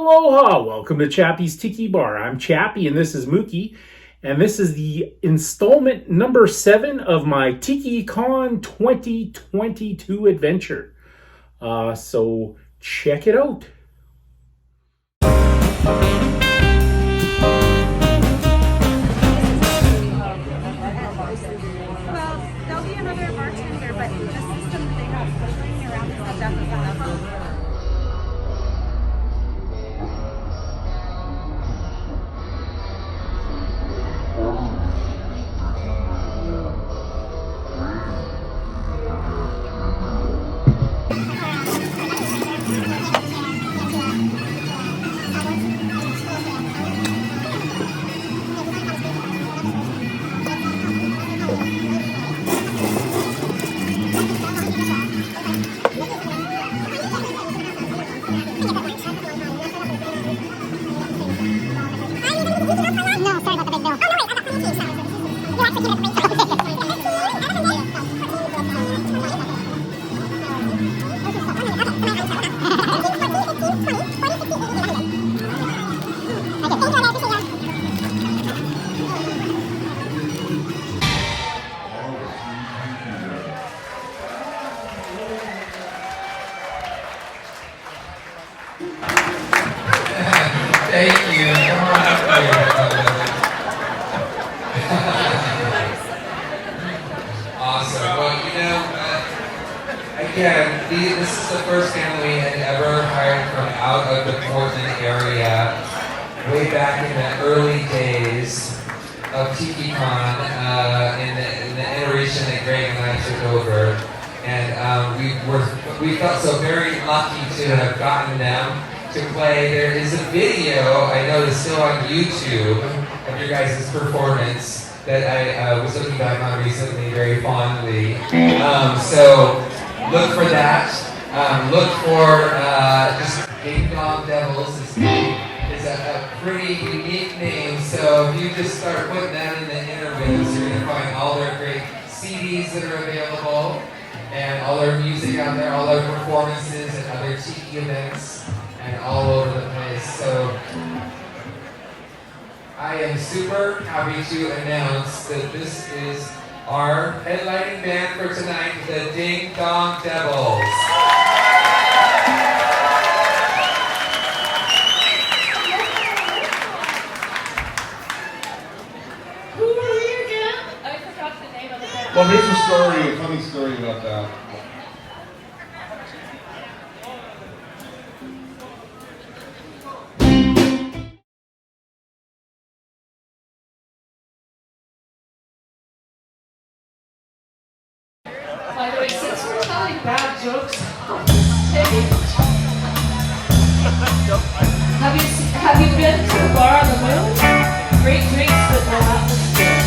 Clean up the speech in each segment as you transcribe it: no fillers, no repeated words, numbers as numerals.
Aloha! Welcome to Chappy's Tiki Bar. I'm Chappy and this is Mookie. And this is the installment number 7 of my Tiki Kon 2022 adventure. So check it out. Well, there'll be another bartender, but the system that they have bringing around this stuff is not up. Thank you. Come on up here. Awesome. Well, again, this is the first family we had ever hired from out of the Portland area, way back in the early days of Tiki Kon, in the iteration that Greg and I took over. And we felt so very lucky to have gotten them to play. There is a video I noticed still on YouTube of your guys' performance that I was looking back on recently very fondly. So look for that. Look for just Ding Dong Devils. It's a pretty unique name. So if you just start putting that in the interviews, you're gonna find all their great CDs that are available and all their music out there, all their performances and other tiki events, and all over the place. So I am super happy to announce that this is our headlining band for tonight, the Ding Dong Devils. Who are we again? I forgot the name of the band. Well, here's a funny story about that. By the way, since we're telling bad jokes on stage, have you been to the bar on the moon? Great drinks, but no atmosphere.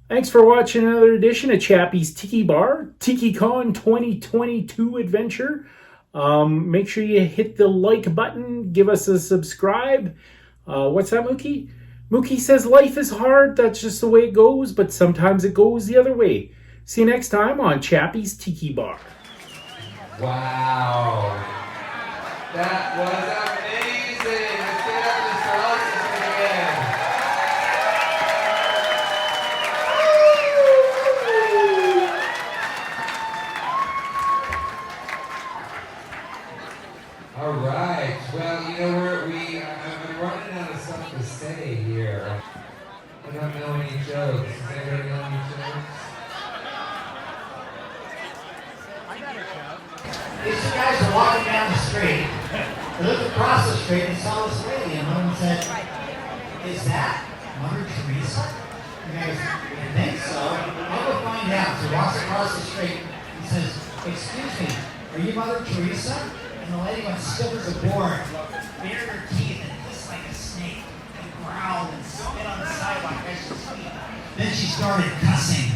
Thanks for watching another edition of Chappie's Tiki Bar, Tiki Kon 2022 adventure. Make sure you hit the like button, give us a subscribe. What's that, Mookie? Mookie says life is hard, that's just the way it goes, but sometimes it goes the other way. See you next time on Chappie's Tiki Bar. Wow. That was amazing. Let's get up to Theresa again. All right. Well, you know, I'm running out of stuff to say here. I don't know any jokes. Does anybody know any jokes? These two guys are walking down the street. They looked across the street and saw this lady, and one of them said, "Is that Mother Teresa?" And he goes, "I think so. I'll go find out." So he walks across the street and says, "Excuse me, are you Mother Teresa?" And the lady went stiff as a board, bared her teeth and hissed like a snake, and growled and spit on the sidewalk as she speak. Then she started cussing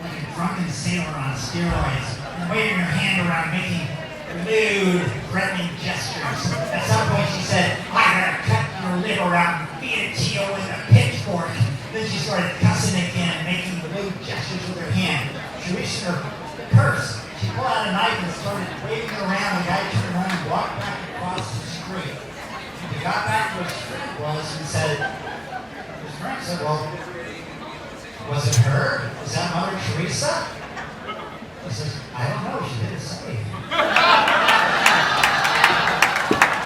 like a drunken sailor on steroids, and waving her hand around, making lewd, threatening gestures. At some point she said, "I'm gonna cut your liver out and feed it to you with a pitchfork." Then she started cussing again, making lewd gestures with her hand. She reached in her purse. She pulled out a knife and started waving it around. The guy turned around and walked back across the street. He got back to where his friend was and said, his friend said, "Well, was it her? Is that Mother Teresa?" He says, "I don't know. She